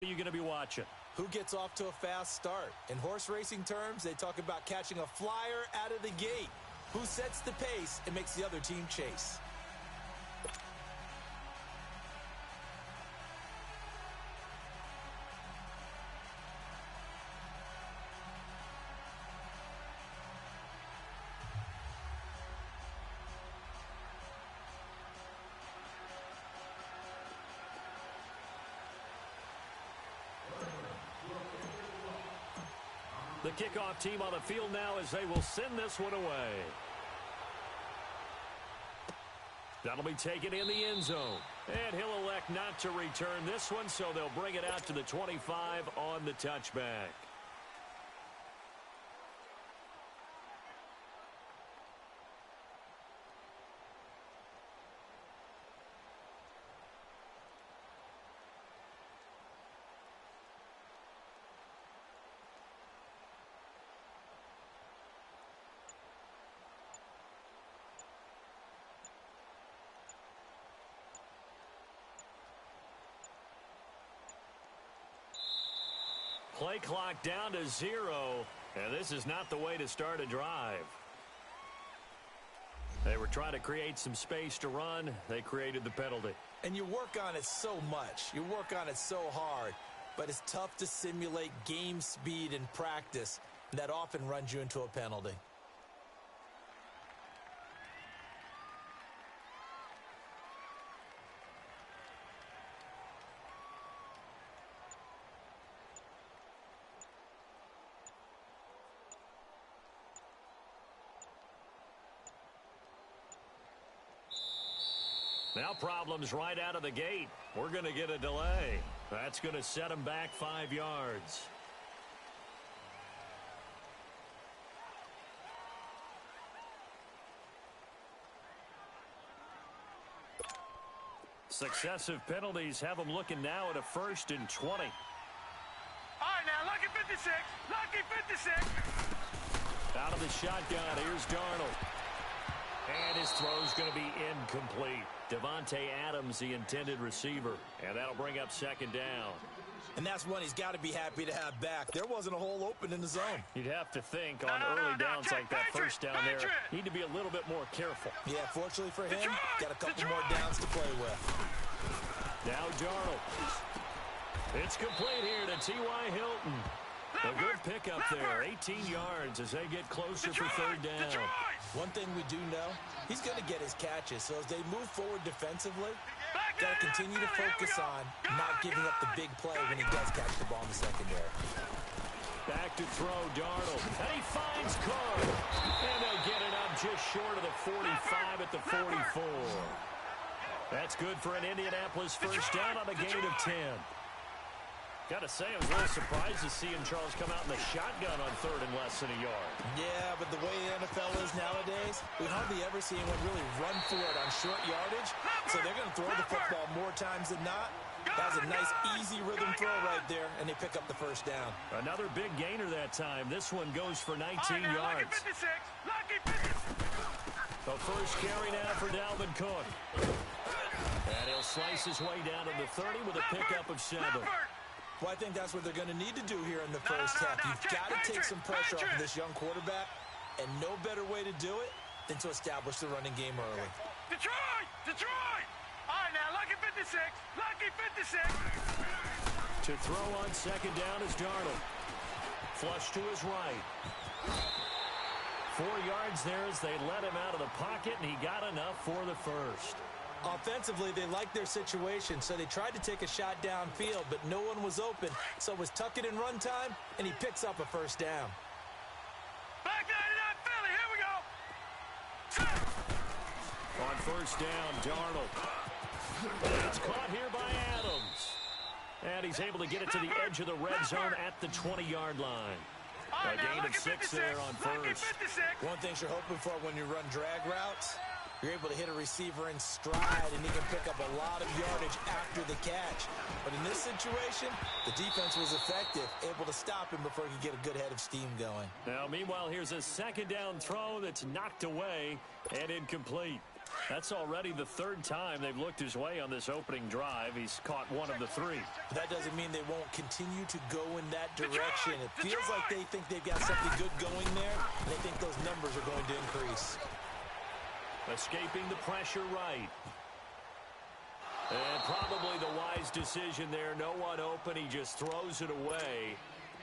You're going to be watching. Who gets off to a fast start? In horse racing terms, they talk about catching a flyer out of the gate. Who sets the pace and makes the other team chase? The kickoff team on the field now as they will send this one away. That'll be taken in the end zone. And he'll elect not to return this one, so they'll bring it out to the 25 on the touchback. Play clock down to 0, and this is not the way to start a drive. They were trying to create some space to run. They created the penalty. And you work on it so much. You work on it so hard. But it's tough to simulate game speed in practice. And that often runs you into a penalty. Now problems right out of the gate. We're going to get a delay. That's going to set them back 5 yards. Successive penalties have them looking now at a 1st and 20. All right, now, lucky 56. Lucky 56. Out of the shotgun, here's Darnold. And his throw's going to be incomplete. Devontae Adams, the intended receiver. And that'll bring up 2nd down. And that's one he's got to be happy to have back. There wasn't a hole open in the zone. You'd have to think on early downs like that, first down there, need to be a little bit more careful. Yeah, fortunately for him, got a couple more downs to play with. Now Darnold. It's complete here to T.Y. Hilton. A good pickup there, 18 yards as they get closer for 3rd down. One thing we do know, he's going to get his catches. So as they move forward defensively, got to continue to focus on not giving up the big play when he does catch the ball in the secondary. Back to throw, Darnold. And he finds Carr. And they'll get it up just short of the 45 at the 44. That's good for an Indianapolis first down on a gain of 10. Got to say, I was a little surprised to see Charles come out in the shotgun on 3rd and less than a yard. Yeah, but the way the NFL is nowadays, we hardly ever see anyone really run for it on short yardage. So they're going to throw the football more times than not. That was a nice, easy rhythm throw right there, and they pick up the 1st down. Another big gainer that time. This one goes for 19 yards. Lucky 56. Lucky 56. The first carry now for Dalvin Cook. And he'll slice his way down to the 30 with a pickup of 7. Well, I think that's what they're going to need to do here in the first half. You've got to take some pressure off of this young quarterback, and no better way to do it than to establish the running game early. Detroit! Detroit! All right, now, lucky 56. Lucky 56. To throw on 2nd down is Darnold. Flush to his right. 4 yards there as they let him out of the pocket, and he got enough for the first. Offensively, they liked their situation, so they tried to take a shot downfield, but no one was open. So it was tuck it in run time, and he picks up a 1st down. Back 99 Philly, here we go. On 1st down, Darnold. It's caught here by Adams. And he's able to get it to the edge of the red zone at the 20-yard line. A gain of 6 there on 1st. One thing you're hoping for when you run drag routes, you're able to hit a receiver in stride, and he can pick up a lot of yardage after the catch. But in this situation, the defense was effective, able to stop him before he could get a good head of steam going. Now, meanwhile, here's a 2nd down throw that's knocked away and incomplete. That's already the third time they've looked his way on this opening drive. He's caught one of the three. But that doesn't mean they won't continue to go in that direction. It feels like they think they've got something good going there, and they think those numbers are going to increase. Escaping the pressure right. And probably the wise decision there. No one open. He just throws it away.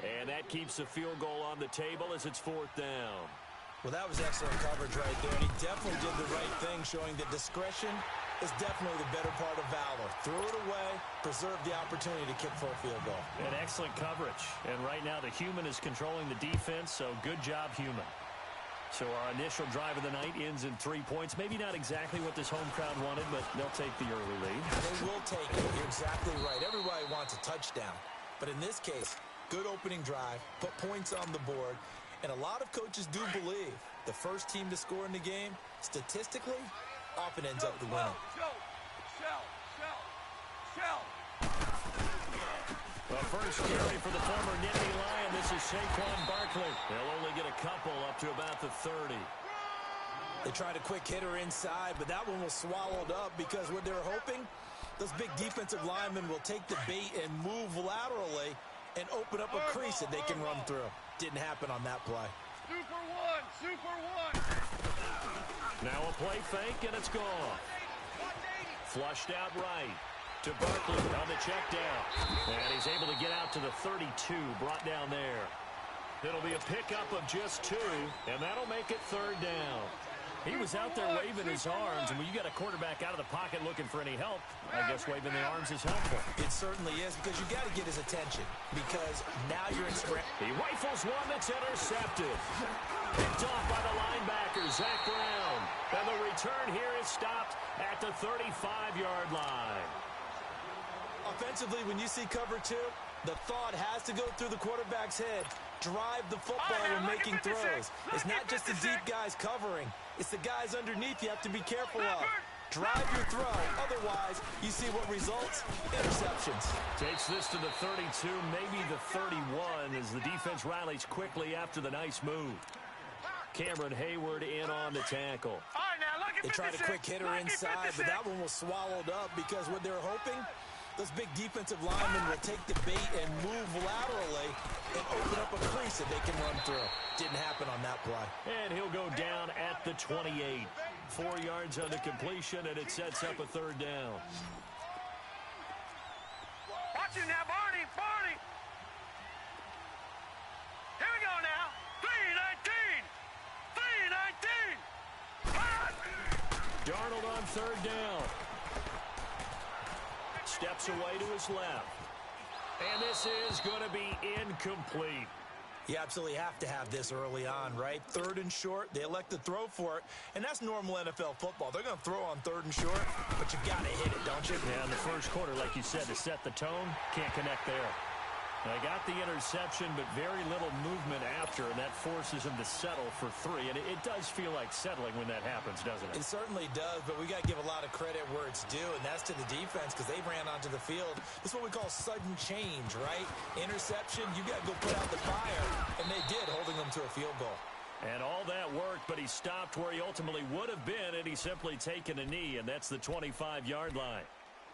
And that keeps the field goal on the table as it's fourth down. Well, that was excellent coverage right there, and he definitely did the right thing, showing that discretion is definitely the better part of valor. Throw it away, preserve the opportunity to kick for a field goal. And excellent coverage. And right now the human is controlling the defense, so good job, human. So our initial drive of the night ends in 3 points. Maybe not exactly what this home crowd wanted, but they'll take the early lead. They will take it. You're exactly right. Everybody wants a touchdown. But in this case, good opening drive, put points on the board. And a lot of coaches do believe the first team to score in the game, statistically, often ends up the winner. Well, first carry for the former Nittany Lion. This is Saquon Barkley. They'll only get a couple up to about the 30. They tried a quick hitter inside, but that one was swallowed up because what they're hoping, those big defensive linemen will take the bait and move laterally and open up a crease that they can run through. Didn't happen on that play. Super one. Now a play fake, and it's gone. Flushed out right to Barkley on the check down. And he's able to get out to the 32, brought down there. It'll be a pickup of just 2, and that'll make it third down. He was out there waving his arms, and when you got a quarterback out of the pocket looking for any help, I guess waving the arms is helpful. It certainly is, because you got to get his attention, because now you're in scramble. He rifles one that's intercepted. Picked off by the linebacker, Zach Brown. And the return here is stopped at the 35-yard line. Offensively, when you see cover 2, the thought has to go through the quarterback's head. Drive the football when making throws. It's not just the deep guys covering. It's the guys underneath you have to be careful of. Drive your throw. Otherwise, you see what results? Interceptions. Takes this to the 32, maybe the 31, as the defense rallies quickly after the nice move. Cameron Hayward in on the tackle. They tried a quick hitter inside, but that one was swallowed up because what they're hoping, those big defensive linemen will take the bait and move laterally and open up a crease that they can run through. Didn't happen on that play. And he'll go down at the 28. 4 yards on the completion, and it sets up a third down. Watch it now, Barney. Here we go now. 3-19. Darnold on third down. Steps away to his left. And this is going to be incomplete. You absolutely have to have this early on, right? Third and short, they elect to throw for it, and that's normal NFL football. They're going to throw on third and short, but you got to hit it, don't you? Yeah, in the first quarter, like you said, to set the tone, can't connect there. They got the interception, but very little movement after, and that forces him to settle for 3. And it does feel like settling when that happens, doesn't it? It certainly does, but we got to give a lot of credit where it's due, and that's to the defense because they ran onto the field. This is what we call sudden change, right? Interception, you got to go put out the fire, and they did, holding them to a field goal. And all that worked, but he stopped where he ultimately would have been, and he's simply taken a knee, and that's the 25-yard line.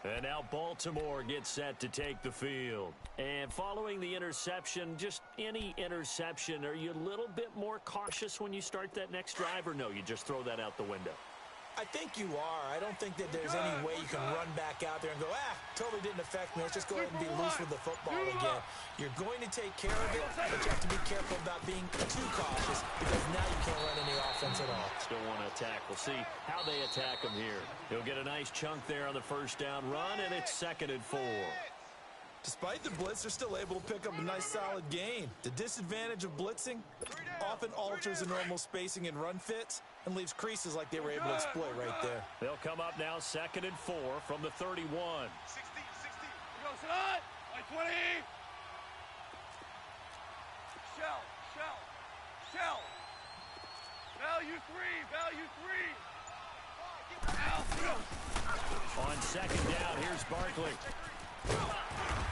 And now Baltimore gets set to take the field. And following the interception, just any interception, are you a little bit more cautious when you start that next drive, or no, you just throw that out the window? I think you are. I don't think that there's any way you can run back out there and go, totally didn't affect me. Let's just go ahead and be loose with the football again. You're going to take care of it, but you have to be careful about being too cautious because now you can't run any offense at all. Still want to attack. We'll see how they attack him here. He'll get a nice chunk there on the first down run, and it's 2nd and 4. Despite the blitz, they're still able to pick up a nice solid gain. The disadvantage of blitzing often alters the normal spacing and run fits and leaves creases like they were able to exploit right there. They'll come up now 2nd and 4 from the 31. 60. Go, son. 20. Shell. Value 3. On 2nd down, here's Barkley.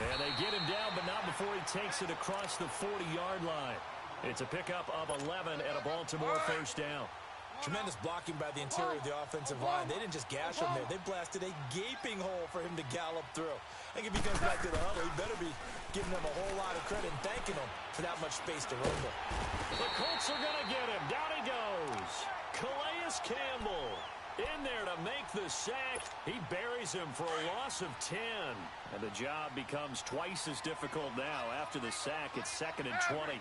And they get him down, but not before he takes it across the 40-yard line. It's a pickup of 11 and a Baltimore first down. Tremendous blocking by the interior of the offensive line. They didn't just gash him there. They blasted a gaping hole for him to gallop through. I think if he comes back to the huddle, he better be giving them a whole lot of credit and thanking them for that much space to rumble. The Colts are going to get him. Down he goes. Calais Campbell in there to make the sack. He buries him for a loss of 10. And the job becomes twice as difficult now. After the sack, it's 2nd and 20.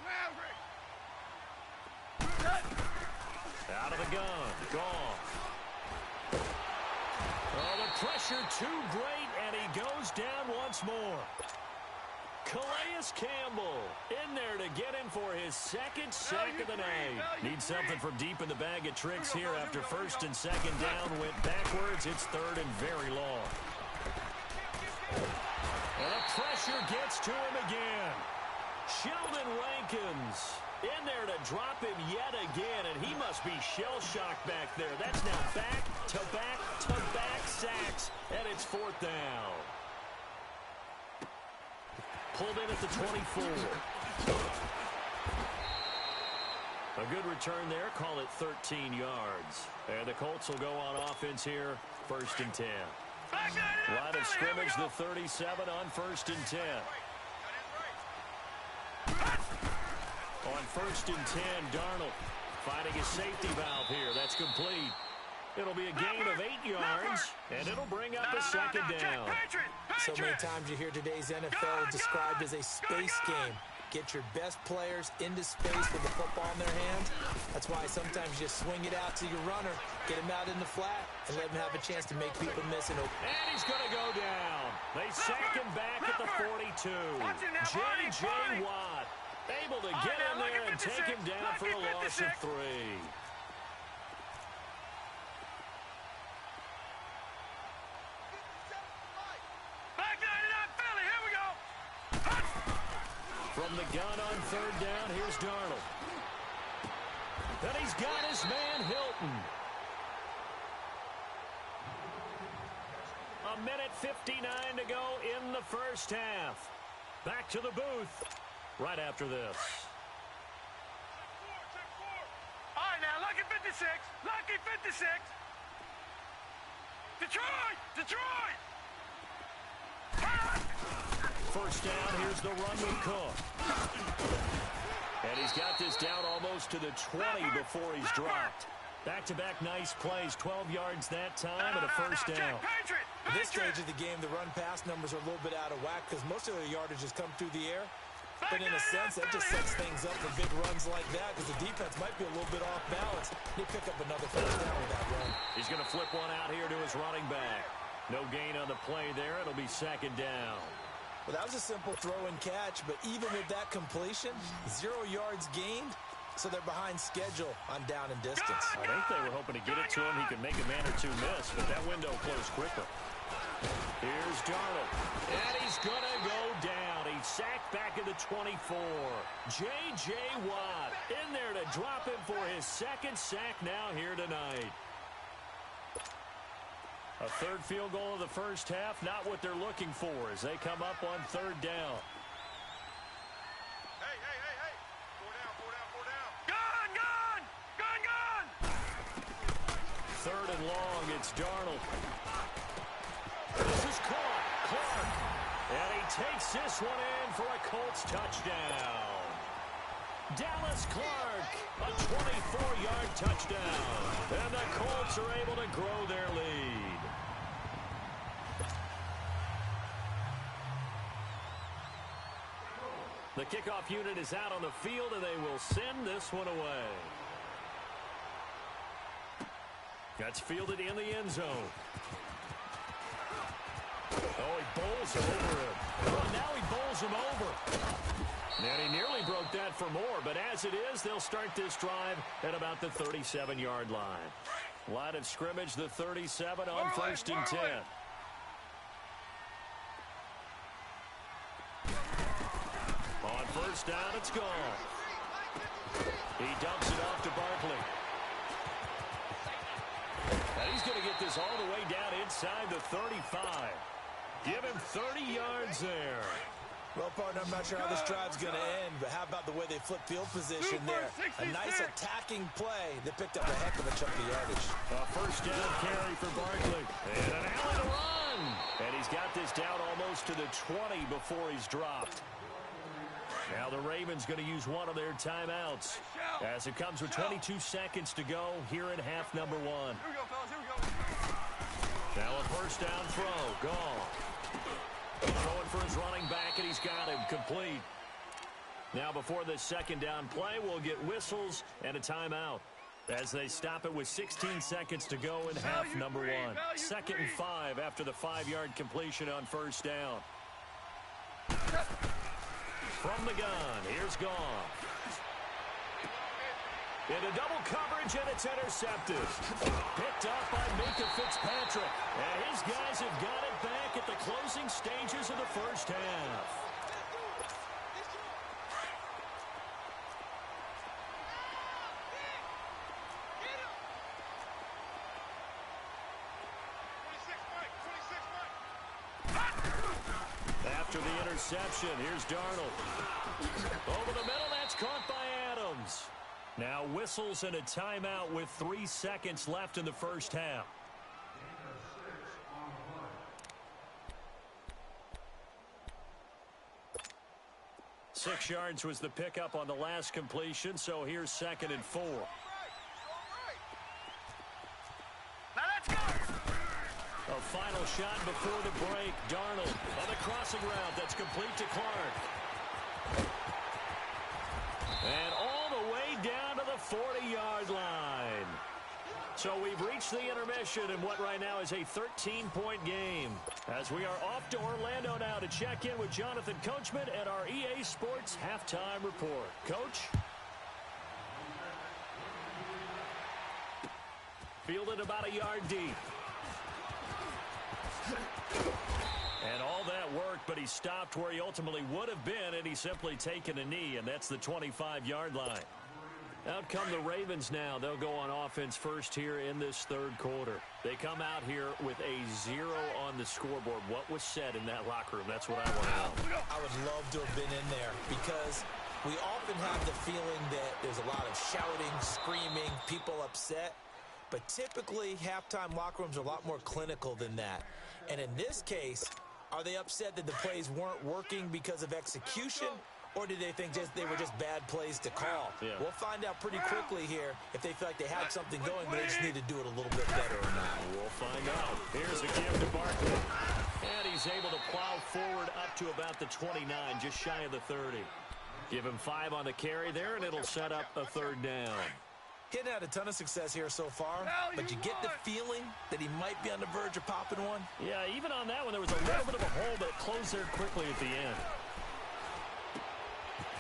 Out of the gun. Gone. Oh, the pressure too great, and he goes down once more. Calais Campbell in there to get him for his 2nd sack of the night. Needs something from deep in the bag of tricks here after 1st and 2nd down went backwards. It's 3rd and very long. And the pressure gets to him again. Sheldon Rankins in there to drop him yet again, and he must be shell-shocked back there. That's now back-to-back-to-back sacks, and it's 4th down. Pulled in at the 24. A good return there. Call it 13 yards. And the Colts will go on offense here. 1st and 10. Line of scrimmage, the 37 on 1st and 10. On 1st and 10, Darnold finding his safety valve here. That's complete. It'll be a gain of 8 yards, and it'll bring up a 2nd down. So many times you hear today's NFL described as a space game. Get your best players into space with the football in their hands. That's why sometimes you swing it out to your runner, get him out in the flat, and let him have a chance to make people miss it. And he's going to go down. They sack him back at the 42. J.J. Watt able to get in there and take him down for a loss of 3. From the gun on 3rd down, here's Darnold. And he's got his man Hilton. 1:59 to go in the 1st half. Back to the booth right after this. All right, now, lucky 56. Lucky 56. Detroit! Detroit! 1st down, here's the run with Cook. And he's got this down almost to the 20 before he's dropped. Back-to-back nice plays, 12 yards that time and a 1st down. At this stage of the game, the run-pass numbers are a little bit out of whack because most of the yardage has come through the air. But in a sense, that just sets things up for big runs like that because the defense might be a little bit off balance. They pick up another 1st down with that run. He's going to flip one out here to his running back. No gain on the play there. It'll be 2nd down. Well, that was a simple throw and catch, but even with that completion, 0 yards gained, so they're behind schedule on down and distance. I think they were hoping to get it to him. He could make a man or two miss, but that window closed quicker. Here's Darnold, and he's going to go down. He's sacked back at the 24. J.J. Watt in there to drop him for his 2nd sack now here tonight. A 3rd field goal of the 1st half, not what they're looking for as they come up on 3rd down. Hey, hey, hey, hey. 4 down. Gun, gun! Gun, gun! 3rd and long, it's Darnold. This is caught. Clark. And he takes this one in for a Colts touchdown. Dallas Clark, a 24-yard touchdown. And the Colts are able to grow their lead. The kickoff unit is out on the field, and they will send this one away. That's fielded in the end zone. Oh, he bowls over him. Oh, now he bowls him over. And he nearly broke that for more, but as it is, they'll start this drive at about the 37-yard line. Line of scrimmage, the 37 on 1st and 10. On 1st down, it's gone. He dumps it off to Barkley. And he's going to get this all the way down inside the 35. Give him 30 yards there. Well, partner, I'm not sure how this drive's going to end, but how about the way they flip field position there? A nice attacking play that picked up a heck of a chunk of yardage. A first down carry for Barkley. And an alley to run. And he's got this down almost to the 20 before he's dropped. Now the Ravens going to use one of their timeouts as it comes with 22 seconds to go here in half number one. Here we go, fellas. Here we go. Now a first down throw. Gone. Throwing for his running back, and he's got him complete. Now before this second down play, we'll get whistles and a timeout as they stop it with 16 seconds to go in half number one. 2nd and 5 after the 5-yard completion on first down. From the gun, here's Gone. Into double coverage, and it's intercepted. Picked up by Minka Fitzpatrick. And his guys have got it back at the closing stages of the first half. After the interception, here's Darnold. Over the middle, that's caught by Adams. Now whistles and a timeout with 3 seconds left in the first half. Six yards was the pickup on the last completion, so here's 2nd and 4. Now let's go. A final shot before the break. Darnold on the crossing route. That's complete to Clark. And all the way down to the 40-yard line. So we've reached the intermission in what right now is a 13-point game. As we are off to Orlando now to check in with Jonathan Coachman at our EA Sports Halftime Report. Coach? Fielded about a yard deep. And all that worked, but he stopped where he ultimately would have been, and he's simply taken a knee, and that's the 25-yard line. Out come the Ravens now. They'll go on offense first here in this third quarter. They come out here with a 0 on the scoreboard. What was said in that locker room? That's what I want to know. I would love to have been in there because we often have the feeling that there's a lot of shouting, screaming, people upset. But typically, halftime locker rooms are a lot more clinical than that. And in this case, are they upset that the plays weren't working because of execution? Or did they think they were just bad plays to call? Yeah. We'll find out pretty quickly here if they feel like they had something going, but they just need to do it a little bit better or not. We'll find out. Here's a give to Barkley. And he's able to plow forward up to about the 29, just shy of the 30. Give him 5 on the carry there, and it'll set up a third down. He hadn't had a ton of success here so far, but you get the feeling that he might be on the verge of popping one. Yeah, even on that one, there was a little bit of a hole, but it closed there quickly at the end.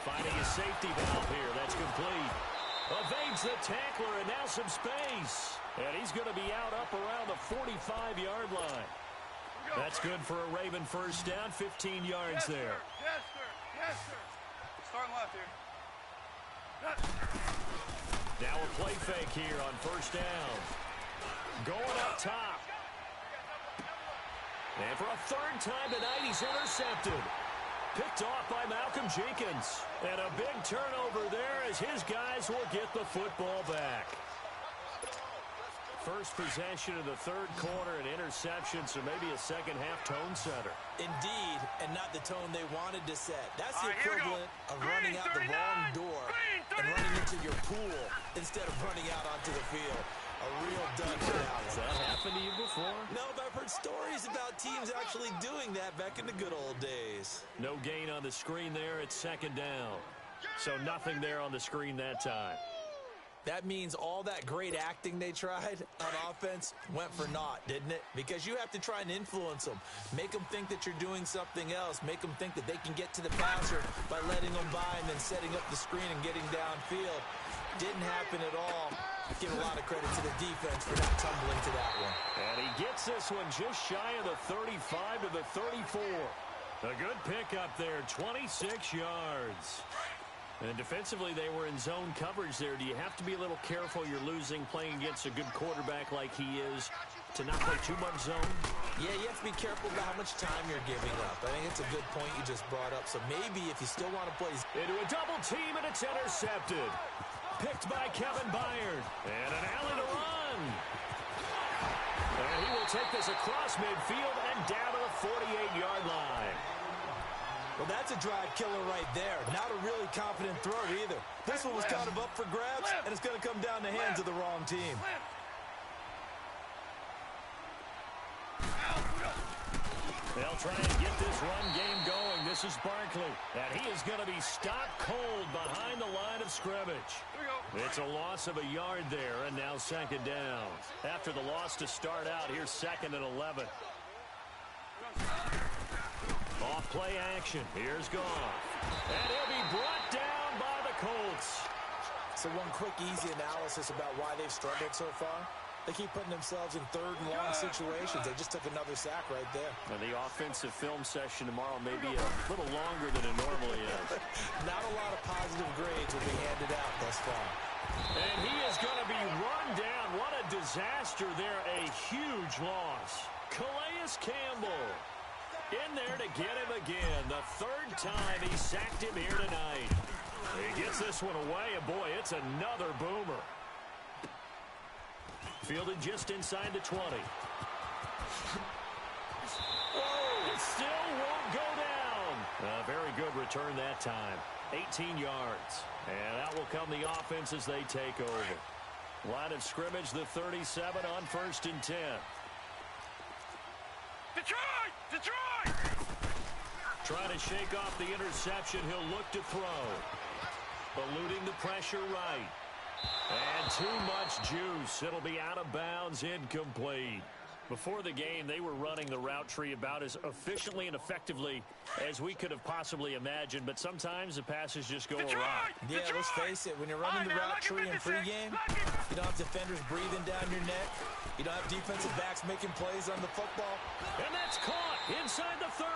Finding a safety valve here. That's complete. Evades the tackler, and now some space. And he's going to be out up around the 45-yard line. That's good for a Raven first down, 15 yards there. Yes, sir. Yes, sir. Starting left here. Now a play fake here on first down. Going up top. And for a third time tonight, he's intercepted. Picked off by Malcolm Jenkins. And a big turnover there as his guys will get the football back. First possession of the third quarter, an interception, so maybe a second-half tone setter. Indeed, and not the tone they wanted to set. That's the equivalent of running out the wrong door and running into your pool instead of running out onto the field. A real dud for that one. Has that happened to you before? No, but I've heard stories about teams actually doing that back in the good old days. No gain on the screen there. It's second down. So nothing there on the screen that time. That means all that great acting they tried on offense went for naught, didn't it? Because you have to try and influence them. Make them think that you're doing something else. Make them think that they can get to the passer by letting them by and then setting up the screen and getting downfield. Didn't happen at all. Give a lot of credit to the defense for not tumbling to that one. And he gets this one just shy of the 35 to the 34. A good pickup there, 26 yards. And defensively, they were in zone coverage there. Do you have to be a little careful you're losing playing against a good quarterback like he is to not play too much zone? Yeah, you have to be careful about how much time you're giving up. I think it's a good point you just brought up. So maybe if you still want to play... Into a double team, and it's intercepted. Picked by Kevin Byard. And an alley to run. And he will take this across midfield and down to the 48-yard line. Well, that's a drive killer right there. Not a really confident throw either. This one was kind of up for grabs, and it's going to come down the hands of the wrong team. They'll try and get this run game going. This is Barkley, and he is going to be stopped cold behind the line of scrimmage. It's a loss of a yard there, and now second down. After the loss to start out, here's 2nd and 11. Off play action. Here's Goff. And he'll be brought down by the Colts. So one quick, easy analysis about why they've struggled so far. They keep putting themselves in 3rd and long situations. They just took another sack right there. And the offensive film session tomorrow may be a little longer than it normally is. Not a lot of positive grades will be handed out thus far. And he is going to be run down. What a disaster there. A huge loss. Calais Campbell in there to get him again. The 3rd time he sacked him here tonight. He gets this one away, and boy, it's another boomer. Fielded just inside the 20. Oh, it still won't go down. A very good return that time. 18 yards. And out will come the offense as they take over. Line of scrimmage, the 37 on 1st and 10. Detroit! Detroit! Trying to shake off the interception. He'll look to throw. Eluding the pressure right. And too much juice. It'll be out of bounds, incomplete. Before the game, they were running the route tree about as efficiently and effectively as we could have possibly imagined, but sometimes the passes just go awry. Yeah, let's face it, when you're running the route tree in pregame, you don't have defenders breathing down your neck. You don't have defensive backs making plays on the football. And that's caught inside the 30.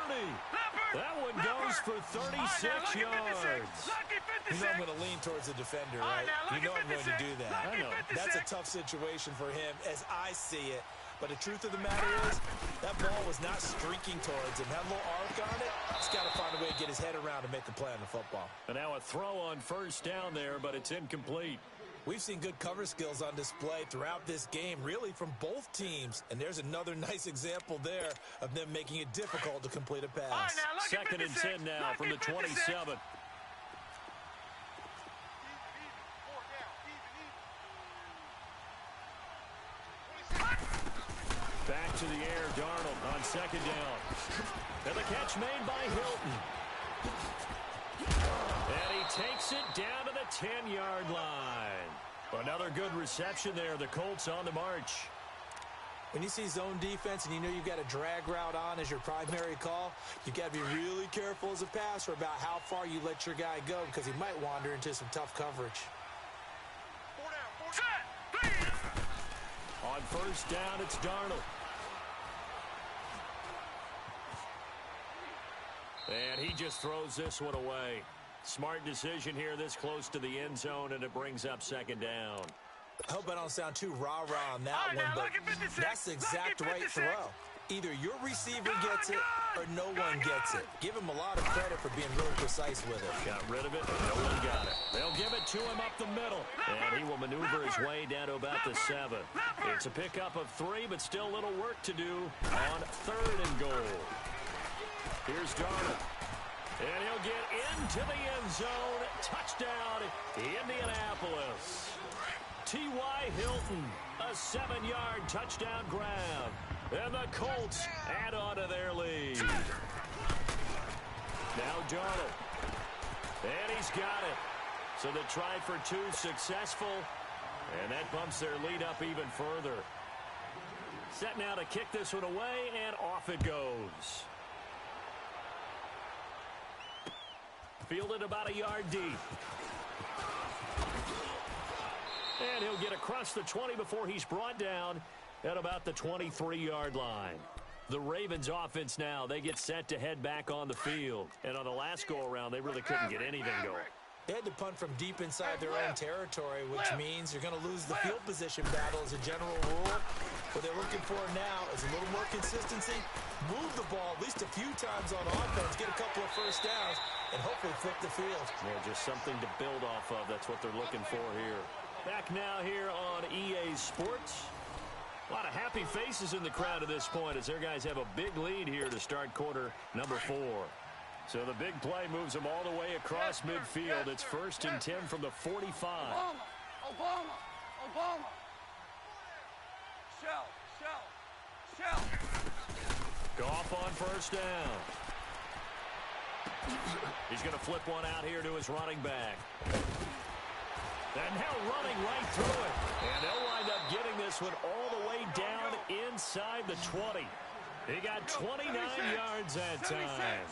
That one goes for 36 yards. You know I'm going to lean towards the defender, right? You know I'm going to do that. I know. That's a tough situation for him as I see it. But the truth of the matter is, that ball was not streaking towards him. Had a little arc on it. He's got to find a way to get his head around and make a play on the football. And now a throw on 1st down there, but it's incomplete. We've seen good cover skills on display throughout this game, really from both teams. And there's another nice example there of them making it difficult to complete a pass. 2nd and 10 now from the 27. Back to the air, Darnold on 2nd down. And the catch made by Hilton. And he takes it down to the 10-yard line. Another good reception there. The Colts on the march. When you see zone defense and you know you've got a drag route on as your primary call, you've got to be really careful as a passer about how far you let your guy go because he might wander into some tough coverage. On 1st down, it's Darnold. And he just throws this one away. Smart decision here this close to the end zone, and it brings up 2nd down. I hope I don't sound too rah-rah on that one, but that's the exact right throw. Either your receiver gets it or no one gets it. Give him a lot of credit for being really precise with it. Got rid of it. No one got it. They'll give it to him up the middle. And he will maneuver his way down to about the 7. It's a pickup of 3, but still a little work to do on 3rd and goal. Here's Darnold. And he'll get into the end zone. Touchdown, Indianapolis. T.Y. Hilton, a 7-yard touchdown grab. And the Colts add on to their lead. Now Darnold. And he's got it. So the try for 2 successful. And that bumps their lead up even further. Set now to kick this one away, and off it goes. Fielded about a yard deep. And he'll get across the 20 before he's brought down at about the 23-yard line. The Ravens offense now, they get set to head back on the field. And on the last go-around, they really couldn't get anything going. They had to punt from deep inside their own territory, which means you're going to lose the field position battle as a general rule. What they're looking for now is a little more consistency, move the ball at least a few times on offense, get a couple of first downs, and hopefully flip the field. Yeah, just something to build off of. That's what they're looking for here. Back now here on EA Sports. A lot of happy faces in the crowd at this point as their guys have a big lead here to start quarter number 4. So the big play moves them all the way across midfield. It's 1st and 10 from the 45. Obama. Shell. Goff on first down. He's going to flip one out here to his running back. And now running right through it. And they'll wind up getting this one all the way down inside the 20. He got 29 yards that time.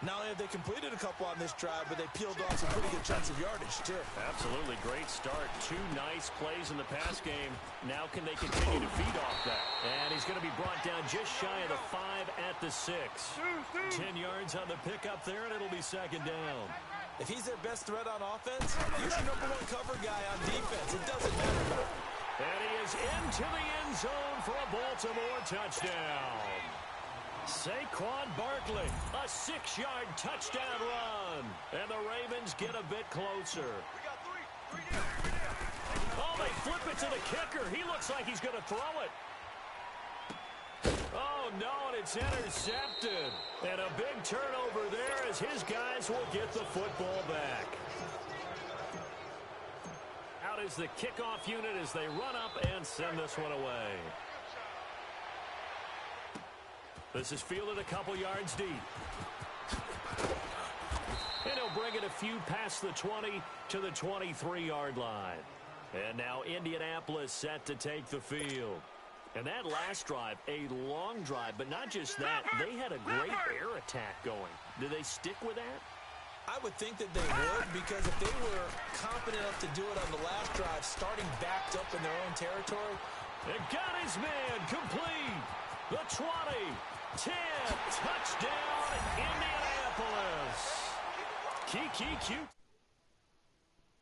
Not only have they completed a couple on this drive, but they peeled off some pretty good chunks of yardage, too. Absolutely great start. 2 nice plays in the pass game. Now can they continue to feed off that? And he's going to be brought down just shy of the 5 at the 6. 10 yards on the pickup there, and it'll be 2nd down. If he's their best threat on offense, he's your #1 cover guy on defense. It doesn't matter. And he is into the end zone for a Baltimore touchdown. Saquon Barkley, a 6-yard touchdown run. And the Ravens get a bit closer. Oh, they flip it to the kicker. He looks like he's going to throw it. Oh, no, and it's intercepted. And a big turnover there as his guys will get the football back. Out is the kickoff unit as they run up and send this one away. This is fielded a couple yards deep. And he'll bring it a few past the 20 to the 23-yard line. And now Indianapolis set to take the field. And that last drive, a long drive, but not just that, they had a great air attack going. Do they stick with that? I would think that they would, because if they were confident enough to do it on the last drive, starting backed up in their own territory. It got his man complete. The 20, 10, touchdown, Indianapolis. Kiki cute.